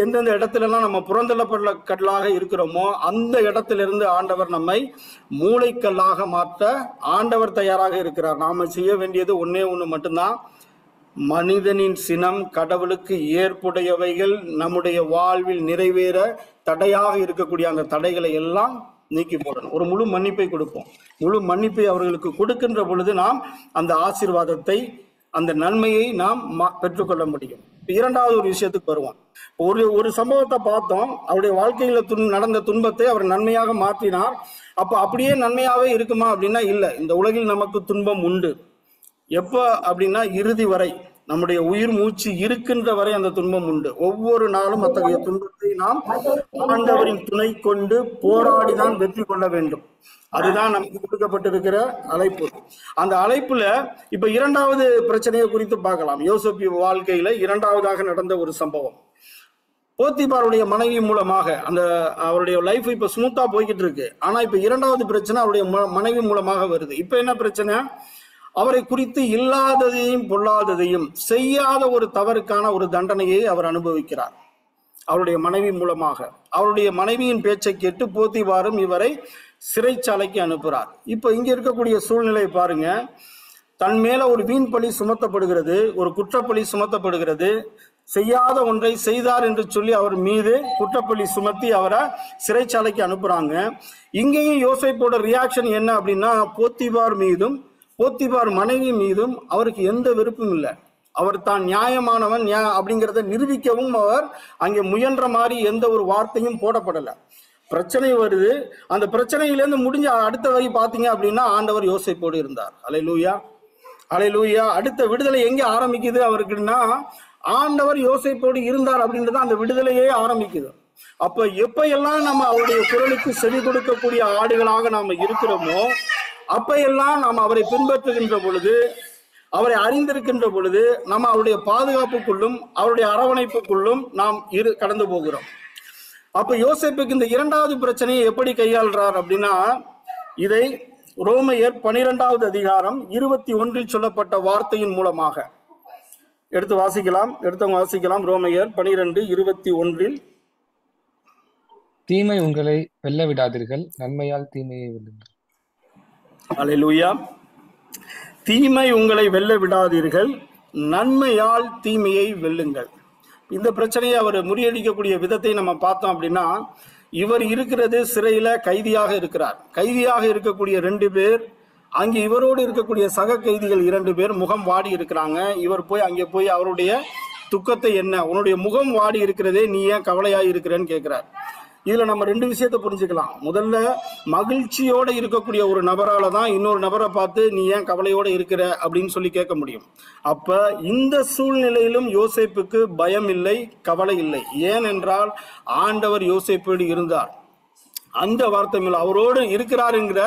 எந்தெந்த இடத்துல எல்லாம் நம்ம புறந்தள்ளப்பட்ட கல்லாக இருக்கிறோமோ அந்த இடத்திலிருந்து ஆண்டவர் நம்மை மூளைக்கல்லாக மாற்ற ஆண்டவர் தயாராக இருக்கிறார். நாம செய்ய வேண்டியது ஒன்னே ஒண்ணு மட்டும்தான், மனிதனின் சினம் கடவுளுக்கு ஏற்புடையவைகள் நம்முடைய வாழ்வில் நிறைவேற தடையாக இருக்கக்கூடிய அந்த தடைகளை எல்லாம் நீக்கி போடணும். ஒரு முழு மன்னிப்பை கொடுப்போம். முழு மன்னிப்பை அவர்களுக்கு கொடுக்கின்ற பொழுது நாம் அந்த ஆசீர்வாதத்தை, அந்த நன்மையை நாம் பெற்றுக்கொள்ள முடியும். இரண்டாவது ஒரு விஷயத்துக்கு வருவோம். ஒரு சம்பவத்தை பார்த்தோம், அவருடைய வாழ்க்கையில நடந்த துன்பத்தை அவர் நன்மையாக மாற்றினார். அப்ப அப்படியே நன்மையாவே இருக்குமா அப்படின்னா இல்ல. இந்த உலகில் நமக்கு துன்பம் உண்டு. எப்ப அப்படின்னா இறுதி வரை, நம்முடைய உயிர் மூச்சு இருக்கின்ற வரை அந்த துன்பம் உண்டு. ஒவ்வொரு நாளும் அத்தகைய துன்பத்தை நாம் ஆண்டவரின் துணை கொண்டு போராடிதான் வெற்றி கொள்ள வேண்டும். அதுதான் நமக்கு கொடுக்கப்பட்டிருக்கிற அழைப்பு. அந்த அழைப்புல இப்ப இரண்டாவது பிரச்சனையை குறித்து பார்க்கலாம். யோசேப்பு வாழ்க்கையில இரண்டாவதாக நடந்த ஒரு சம்பவம், போத்திபாருடைய மனைவி மூலமாக அந்த அவருடைய லைஃப் இப்ப ஸ்மூத்தா போய்கிட்டு இருக்கு. ஆனா இப்ப இரண்டாவது பிரச்சனை அவருடைய மனைவி மூலமாக வருது. இப்ப என்ன பிரச்சனை? அவரை குறித்து இல்லாததையும் பொல்லாததையும் செய்யாத ஒரு தவறுக்கான ஒரு தண்டனையை அவர் அனுபவிக்கிறார் அவருடைய மனைவி மூலமாக. அவருடைய மனைவியின் பேச்சை கேட்டு போத்திபாரும் இவரை சிறைச்சாலைக்கு அனுப்புகிறார். இப்ப இங்க இருக்கக்கூடிய சூழ்நிலை பாருங்க. தன் மேல ஒரு வீண் பழி சுமத்தப்படுகிறது, ஒரு குற்றப்பழி சுமத்தப்படுகிறது. செய்யாத ஒன்றை செய்தார் என்று சொல்லி அவர் மீது குற்றப்பள்ளி சுமத்தி அவரை சிறைச்சாலைக்கு அனுப்புறாங்க. இங்கேயும் யோசேப்போட ரியாக்ஷன் என்ன அப்படின்னா, போத்திபார் மீதும் போத்திபார் மனைவி மீதும் அவருக்கு எந்த வெறுப்பும் இல்லை. அவர் தான் நியாயமானவன் அப்படிங்கிறத நிரூபிக்கவும் அவர் அங்கே முயன்ற மாதிரி எந்த ஒரு வார்த்தையும் போடப்படலை. பிரச்சனை வருது, அந்த பிரச்சனையிலேருந்து முடிஞ்ச அடுத்த வகை பார்த்தீங்க அப்படின்னா ஆண்டவர் யோசேப்போடு இருந்தார். அல்லேலூயா, அல்லேலூயா. அடுத்த விடுதலை எங்கே ஆரம்பிக்குது அவருக்குன்னா, ஆண்டவர் யோசேப்போடு இருந்தார் அப்படின்றது அந்த விடுதலையே ஆரம்பிக்குது. அப்ப எப்ப எல்லாம் நம்ம அவருடைய குரலுக்கு செவி கொடுக்கக்கூடிய ஆடுகளாக நாம இருக்கிறோமோ, அப்ப எல்லாம் நாம் அவரை பின்பற்றுகின்ற பொழுது, அவரை அறிந்திருக்கின்ற பொழுது, நம்ம அவருடைய பாதுகாப்புக்குள்ளும் அவருடைய அரவணைப்புக்குள்ளும் நாம் கடந்து போகிறோம். அப்ப யோசேப்புக்கு இந்த இரண்டாவது பிரச்சனையை எப்படி கையாள்றார் அப்படின்னா, இதை ரோமையர் 12வது அதிகாரம் 21 சொல்லப்பட்ட வார்த்தையின் மூலமாக எடுத்தவங்க வாசிக்கலாம். ரோமையர் 12:21. தீமை உங்களை வெல்ல விடாதீர்கள், நன்மையால் தீமையை வெல்லுங்கள். அல்லேலூயா. தீமை உங்களை வெல்ல விடாதீர்கள், நன்மையால் தீமையை வெல்லுங்கள். இந்த பிரச்சனையை அவர் முறியடிக்கக்கூடிய விதத்தை நம்ம பார்த்தோம் அப்படின்னா, இவர் இருக்கிறது சிறையில கைதியாக இருக்கிறார். கைதியாக இருக்கக்கூடிய 2 பேர், அங்கே இவரோடு இருக்கக்கூடிய சக கைதிகள் 2 பேர் முகம் வாடி இருக்கிறாங்க. இவர் போய் அங்கே போய் அவருடைய துக்கத்தை, என்ன உன்னுடைய முகம் வாடி இருக்கிறதே, நீ ஏன் கவலையாய் இருக்கிறேன்னு கேட்கிறார். இதுல நம்ம 2 விஷயத்தை புரிஞ்சுக்கலாம். முதல்ல, மகிழ்ச்சியோட இருக்கக்கூடிய ஒரு நபரால தான் இன்னொரு நபரை பார்த்து நீ ஏன் கவலையோட இருக்கிற அப்படின்னு சொல்லி கேட்க முடியும். அப்ப இந்த சூழ்நிலையிலும் யோசேப்புக்கு பயம் இல்லை, கவலை இல்லை. ஏனென்றால் ஆண்டவர் யோசேப்போடு இருந்தார். அந்த வார்த்தை மேல அவரோடு இருக்கிறாருங்கிற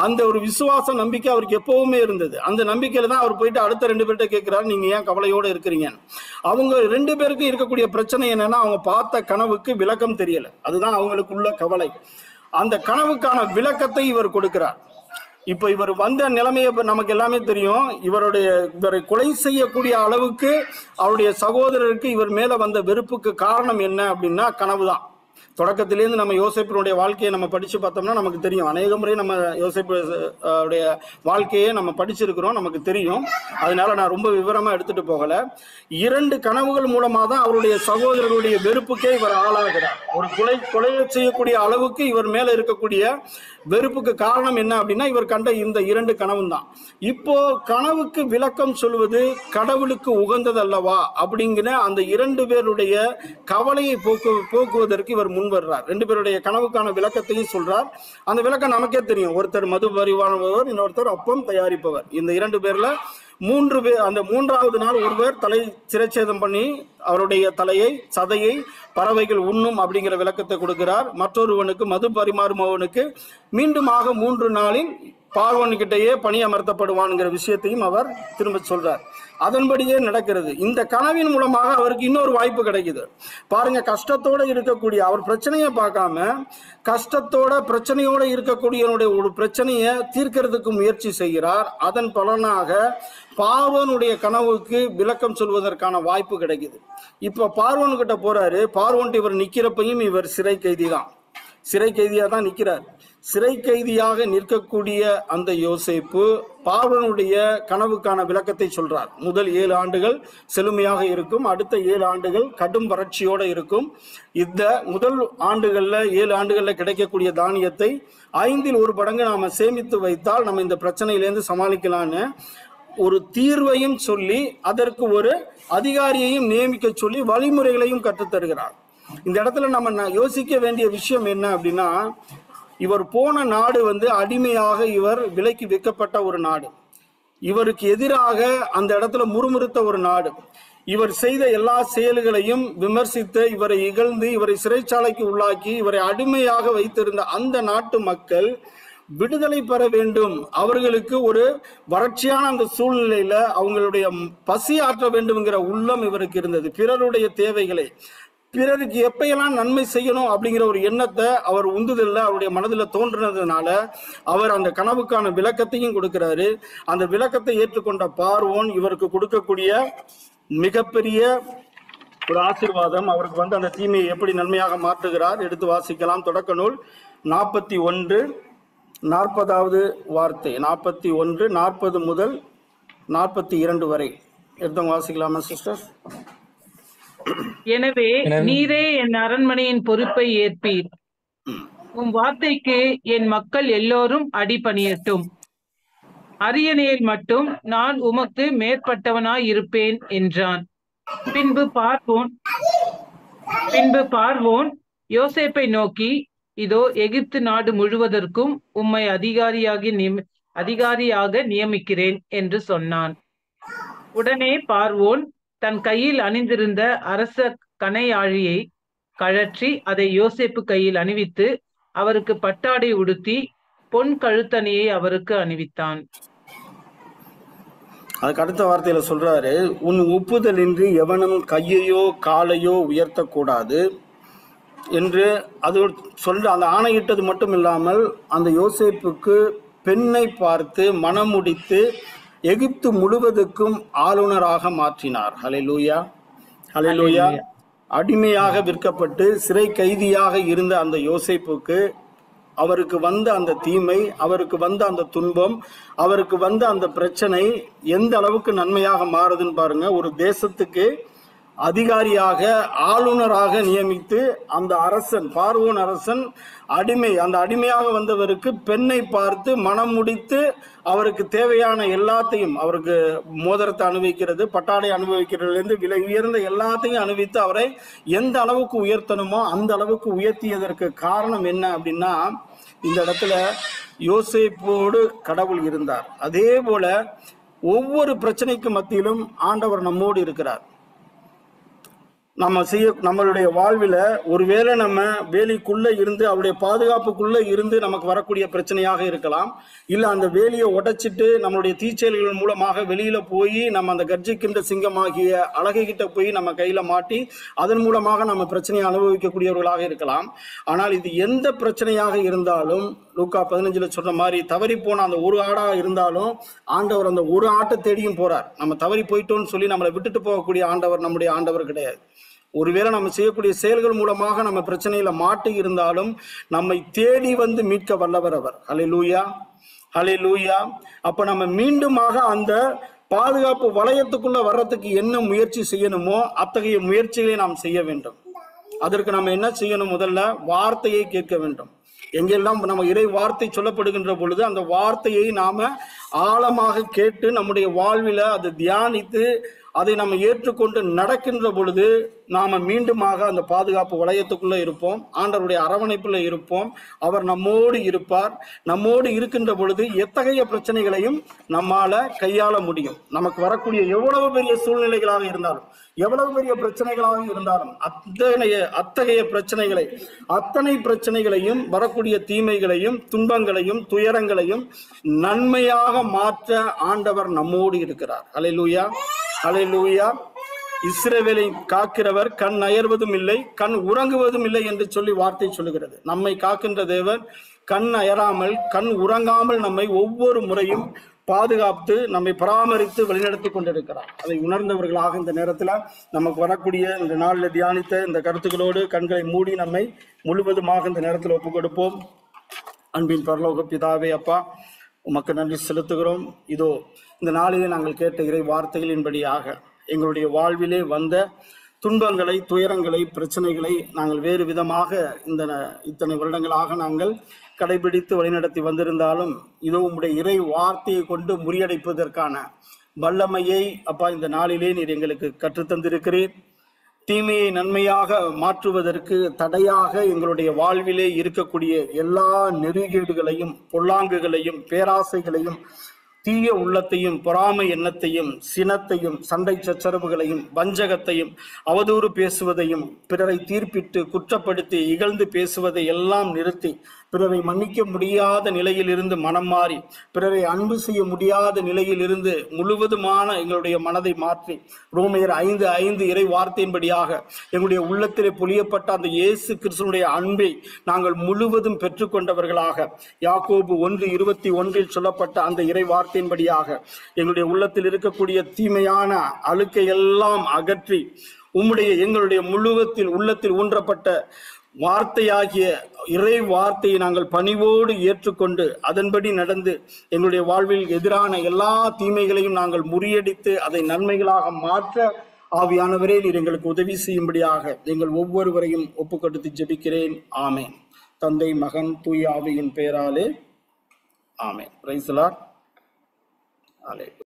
அந்த ஒரு விசுவாச நம்பிக்கை அவருக்கு எப்பவுமே இருந்தது. அந்த நம்பிக்கையில தான் அவர் போயிட்டு அடுத்த 2 பேர்கிட்ட கேட்கிறாரு, நீங்க ஏன் கவலையோட இருக்கிறீங்க. அவங்க 2 பேருக்கும் இருக்கக்கூடிய பிரச்சனை என்னன்னா, அவங்க பார்த்த கனவுக்கு விளக்கம் தெரியல. அதுதான் அவங்களுக்குள்ள கவலை. அந்த கனவுக்கான விளக்கத்தை இவர் கொடுக்கிறார். இப்ப இவர் வந்த நிலைமையை நமக்கு எல்லாமே தெரியும். இவரை கொலை செய்யக்கூடிய அளவுக்கு அவருடைய சகோதரருக்கு இவர் மேல வந்த வெறுப்புக்கு காரணம் என்ன அப்படின்னா, கனவுதான். தொடக்கத்திலேருந்து நம்ம யோசேப்பினுடைய வாழ்க்கையை நம்ம படிச்சு பார்த்தோம்னா நமக்கு தெரியும். அநேக முறை நம்ம யோசேப்புடைய வாழ்க்கையை நம்ம படிச்சிருக்கிறோம், நமக்கு தெரியும். அதனால நான் ரொம்ப விவரமா எடுத்துட்டு போகல. 2 கனவுகள் மூலமா தான் அவருடைய சகோதரருடைய வெறுப்புக்கே இவர் ஆளாகிறார். ஒரு கொலை செய்யக்கூடிய அளவுக்கு இவர் மேல இருக்கக்கூடிய வெறுப்புக்கு காரணம் என்ன அப்படின்னா, இவர் கண்ட இந்த 2 கனவும் தான். இப்போ கனவுக்கு விளக்கம் சொல்வது கடவுளுக்கு உகந்தது அல்லவா அப்படிங்கிற அந்த 2 பேருடைய கவலையை போக்குவதற்கு இவர் முன் வர்றார். 2 பேருடைய கனவுக்கான விளக்கத்தையும் சொல்றார். அந்த விளக்கம் நமக்கே தெரியும். ஒருத்தர் மது பரிவானவர், இன்னொருத்தர் அப்பம் தயாரிப்பவர். இந்த 2 பேர்ல 3 பேர், அந்த 3வது நாள் ஒருவர் தலை சிரச்சேதம் பண்ணி அவருடைய தலையை, சதையை பறவைகள் உண்ணும் அப்படிங்கிற விளக்கத்தை கொடுக்கிறார். மற்றொருவனுக்கு, மது பரிமாறுபவனுக்கு மீண்டுமாக 3 நாளில் பார்வோன்கிட்டயே பணி அமர்த்தப்படுவான்ங்கிற விஷயத்தையும் அவர் திரும்ப சொல்றார். அதன்படியே நடக்கிறது. இந்த கனவின் மூலமாக அவருக்கு இன்னொரு வாய்ப்பு கிடைக்குது. பாருங்க, கஷ்டத்தோட இருக்கக்கூடிய அவர் பிரச்சனையை பார்க்காம பிரச்சனையோட இருக்கக்கூடிய ஒரு பிரச்சனையை தீர்க்கிறதுக்கு முயற்சி செய்கிறார். அதன் பலனாக பார்வோனுடைய கனவுக்கு விளக்கம் சொல்வதற்கான வாய்ப்பு கிடைக்குது. இப்ப பார்வோன் கிட்ட போறாரு. பார்வோன் இவர் நிக்கிறப்பையும் இவர் சிறை கைதி தான், சிறை கைதியா தான் நிற்கிறார். சிறை கைதியாக நிற்கக்கூடிய அந்த யோசேப்பு பார்வோனுடைய கனவுக்கான விளக்கத்தை சொல்றார். முதல் 7 ஆண்டுகள் செழுமையாக இருக்கும், அடுத்த 7 ஆண்டுகள் கடும் வறட்சியோட இருக்கும். இந்த முதல் ஆண்டுகள்ல 7 ஆண்டுகள்ல கிடைக்கக்கூடிய தானியத்தை 5ல் 1 மடங்கு நாம சேமித்து வைத்தால் நம்ம இந்த பிரச்சனையிலேருந்து சமாளிக்கலான்னு ஒரு தீர்வையும் சொல்லி, அதற்கு ஒரு அதிகாரியையும் நியமிக்க சொல்லி வழிமுறைகளையும் கற்றுத்தருகிறார். இந்த இடத்துல நம்ம யோசிக்க வேண்டிய விஷயம் என்ன அப்படின்னா, இவர் போன நாடு அடிமையாக இவர் விலைக்கு விற்கப்பட்ட ஒரு நாடு. இவருக்கு எதிராக அந்த இடத்துல முறுமுறுத்த ஒரு நாடு. இவர் செய்த எல்லா செயல்களையும் விமர்சித்து, இவரை இகழ்ந்து, இவரை சிறைச்சாலைக்கு உள்ளாக்கி, இவரை அடிமையாக வைத்திருந்த அந்த நாட்டு மக்கள் விடுதலை பெற வேண்டும். அவர்களுக்கு ஒரு வறட்சியான அந்த சூழ்நிலையில அவங்களுடைய பசி ஆற்ற வேண்டும்ங்கிற உள்ளம் இவருக்கு இருந்தது. பிறருடைய தேவைகளை, பிறருக்கு எப்பையெல்லாம் நன்மை செய்யணும் அப்படிங்கிற ஒரு எண்ணத்தை அவர் உந்துதல்ல அவருடைய மனதில் தோன்றினதுனால அவர் அந்த கனவுக்கான விளக்கத்தையும் கொடுக்கிறாரு. அந்த விளக்கத்தை ஏற்றுக்கொண்ட பார்வோன் இவருக்கு கொடுக்கக்கூடிய மிகப்பெரிய ஒரு ஆசீர்வாதம், அவருக்கு அந்த தீமையை எப்படி நன்மையாக மாற்றுகிறார். எடுத்து வாசிக்கலாம். தொடக்க நூல் 41 40வது வார்த்தை, 41 40 முதல் 42 வரை எடுத்து வாசிக்கலாமா சிஸ்டர்? எனவே நீரே என் அரண்மனையின் பொறுப்பை ஏற்பீர். உம் வார்த்தைக்கு என் மக்கள் எல்லோரும் அடிபணியட்டும். அரியணையில் மட்டும் நான் உமக்கு மேற்பட்டவனாய் இருப்பேன் என்றான். பின்பு பார்வோன் யோசேப்பை நோக்கி, இதோ எகிப்து நாடு முழுவதற்கும் உம்மை அதிகாரியாக நியமிக்கிறேன் என்று சொன்னான். உடனே பார்வோன் தன் கையில் அணிந்திருந்த அரச கணையாழியை கழற்றி அதை யோசேப்பு கையில் அணிவித்து அவருக்கு பட்டாடை உடுத்தி பொன் கழுத்தணியை அவருக்கு அணிவித்தான். அதுக்கு அடுத்த வார்த்தையில சொல்றாரு, உன் ஒப்புதலின்றி எவனும் கையையோ காலையோ உயர்த்தக்கூடாது என்று அது சொல்ற. அந்த ஆணையிட்டது மட்டும் இல்லாமல் அந்த யோசேப்புக்கு பெண்ணை பார்த்து மனம் முடித்து எகிப்து முழுவதுக்கும் ஆளுநராக மாற்றினார். ஹல்லேலூயா, ஹல்லேலூயா. அடிமையாக விற்கப்பட்டு சிறை கைதியாக இருந்த அந்த யோசேப்புக்கு அவருக்கு வந்த அந்த தீமை, அவருக்கு வந்த அந்த துன்பம், அவருக்கு வந்த அந்த பிரச்சனை எந்த அளவுக்கு நன்மையாக மாறுதுன்னு பாருங்க. ஒரு தேசத்துக்கு அதிகாரியாக ஆளுநராக நியமித்து அந்த அரசன், பார்வோன் அரசன் அந்த அடிமையாக வந்தவருக்கு பெண்ணை பார்த்து மனம் முடித்து அவருக்கு தேவையான எல்லாத்தையும், அவருக்கு மோதிரத்தை அனுபவிக்கிறது, பட்டாடை அனுபவிக்கிறதுலேருந்து விலை உயர்ந்த எல்லாத்தையும் அனுபவித்து அவரை எந்த அளவுக்கு உயர்த்தணுமோ அந்த அளவுக்கு உயர்த்தியதற்கு காரணம் என்ன அப்படின்னா, இந்த இடத்துல யோசேப்போடு கடவுள் இருந்தார். அதே போல ஒவ்வொரு பிரச்சனைக்கு மத்தியிலும் ஆண்டவர் நம்மோடு இருக்கிறார். நம்மளுடைய வாழ்வில் ஒருவேளை நம்ம வேலிக்குள்ள இருந்து அவருடைய பாதுகாப்புக்குள்ள இருந்து நமக்கு வரக்கூடிய பிரச்சனையாக இருக்கலாம். இல்லை அந்த வேலியை உடைச்சிட்டு நம்மளுடைய தீச்செயல்கள் மூலமாக வெளியில போய் நம்ம அந்த கர்ஜிக்கின்ற சிங்கமாகிய அழகிட்ட போய் நம்ம கையில மாட்டி அதன் மூலமாக நம்ம பிரச்சனையை அனுபவிக்கக்கூடியவர்களாக இருக்கலாம். ஆனால் இது எந்த பிரச்சனையாக இருந்தாலும் லூக்கா 15 சொன்ன மாதிரி தவறி போன அந்த ஒரு ஆடா இருந்தாலும் ஆண்டவர் அந்த ஒரு ஆட்டை தேடியும் போறார். நம்ம தவறி போயிட்டோம்னு சொல்லி நம்மளை விட்டுட்டு போகக்கூடிய ஆண்டவர் நம்முடைய ஆண்டவர் கிடையாது. ஒருவேளை நம்ம செய்யக்கூடிய செயல்கள் மூலமாக நம்ம பிரச்சனையில மாட்டி இருந்தாலும் நம்மை தேடி வந்து மீட்க வல்லவர் அவர். ஹல்லேலூயா, ஹல்லேலூயா. அப்ப நம்ம மீண்டுமாக அந்த பாதுகாப்பு வளையத்துக்குள்ள வர்றதுக்கு என்ன முயற்சி செய்யணுமோ அத்தகைய முயற்சிகளை நாம் செய்ய வேண்டும். அதற்கு நம்ம என்ன செய்யணும்? முதல்ல வார்த்தையை கேட்க வேண்டும். எங்கெல்லாம் நம்ம இறை வார்த்தை சொல்லப்படுகின்ற பொழுது அந்த வார்த்தையை நாம ஆழமாக கேட்டு நம்முடைய வாழ்வில அதை தியானித்து அதை நம்ம ஏற்றுக்கொண்டு நடக்கின்ற பொழுது நாம மீண்டுமாக அந்த பாதுகாப்பு வளையத்துக்குள்ள இருப்போம். ஆண்டவருடைய அரவணைப்புல இருப்போம். அவர் நம்மோடு இருப்பார். நம்மோடு இருக்கின்ற பொழுது எத்தகைய பிரச்சனைகளையும் நம்மால கையாள முடியும். நமக்கு வரக்கூடிய எவ்வளவு பெரிய சூழ்நிலைகளாக இருந்தாலும், எவ்வளவு பெரிய பிரச்சனைகளாக இருந்தாலும் அத்தகைய பிரச்சனைகளை, அத்தனை பிரச்சனைகளையும், வரக்கூடிய தீமைகளையும், துன்பங்களையும், துயரங்களையும் நன்மையாக மாற்ற ஆண்டவர் நம்மோடு இருக்கிறார். ஹல்லேலூயா, ஹல்லேலூயா. இஸ்ரவேலை காக்கிறவர் கண் அயர்வதும் இல்லை, கண் உறங்குவதும் இல்லை என்று சொல்லி வார்த்தை சொல்லுகிறது. நம்மை காக்கின்ற தேவன் கண் அயராமல், கண் உறங்காமல் நம்மை ஒவ்வொரு முறையும் பாதுகாத்து நம்மை பராமரித்து வழிநடத்தி கொண்டிருக்கிறார். அதை உணர்ந்தவர்களாக இந்த நேரத்தில் நமக்கு வரக்கூடிய இந்த நாளில் தியானித்த இந்த கருத்துக்களோடு கண்களை மூடி நம்மை முழுவதுமாக இந்த நேரத்தில் ஒப்புக் கொடுப்போம். அன்பின் பரலோக பிதாவே, அப்பா உமக்கு நன்றி செலுத்துகிறோம். இதோ இந்த நாளிலே நாங்கள் கேட்ட இறை வார்த்தைகளின்படியாக எங்களுடைய வாழ்விலே வந்த துன்பங்களை, துயரங்களை, பிரச்சனைகளை நாங்கள் வேறு விதமாக இத்தனை வருடங்களாக நாங்கள் கடைபிடித்து வழிநடத்தி வந்திருந்தாலும் இதோ உம்முடைய இறை வார்த்தையை கொண்டு முறியடைப்பதற்கான வல்லமையை அப்பா இந்த நாளிலே நீர் எங்களுக்கு கற்றுத்தந்திருக்கிறீர். தீமையை நன்மையாக மாற்றுவதற்கு தடையாக எங்களுடைய வாழ்விலே இருக்கக்கூடிய எல்லா நெறிகேடுகளையும், பொல்லாங்குகளையும், பேராசைகளையும், தீய உள்ளத்தையும், பொறாமை எண்ணத்தையும், சினத்தையும், சண்டை சச்சரவுகளையும், வஞ்சகத்தையும், அவதூறு பேசுவதையும், பிறரை தீர்ப்பிட்டு குற்றப்படுத்தி இகழ்ந்து பேசுவதை எல்லாம் நிறுத்தி, பிறரை மன்னிக்க முடியாத நிலையில் இருந்து மனம் மாறி, பிறரை அன்பு செய்ய முடியாத நிலையில் இருந்து முழுவதுமான எங்களுடைய மனதை மாற்றி, ரோமையர் 5:5 இறை வார்த்தையின்படியாக எங்களுடைய உள்ளத்திலே பொழியப்பட்ட அந்த இயேசு கிறிஸ்துவினுடைய அன்பை நாங்கள் முழுவதும் பெற்றுக்கொண்டவர்களாக, யாக்கோபு 1:21 சொல்லப்பட்ட அந்த இறை வார்த்தையின்படியாக எங்களுடைய உள்ளத்தில் இருக்கக்கூடிய தீமையான அழுக்கை எல்லாம் அகற்றி எங்களுடைய உள்ளத்தில் ஊன்றப்பட்ட வார்த்தையாகிய இறை வார்த்தையை நாங்கள் பணிவோடு ஏற்றுக்கொண்டு அதன்படி நடந்து எங்களுடைய வாழ்வில் எதிரான எல்லா தீமைகளையும் நாங்கள் முறியடித்து அதை நன்மைகளாக மாற்ற ஆவியானவரே, நீர் எங்களுக்கு உதவி செய்யும்படியாக எங்கள் ஒவ்வொருவரையும் ஒப்புக்கொடுத்து ஜெபிக்கிறேன். ஆமென். தந்தை, மகன், தூய ஆவியின் பெயராலே ஆமென். Price the Lord.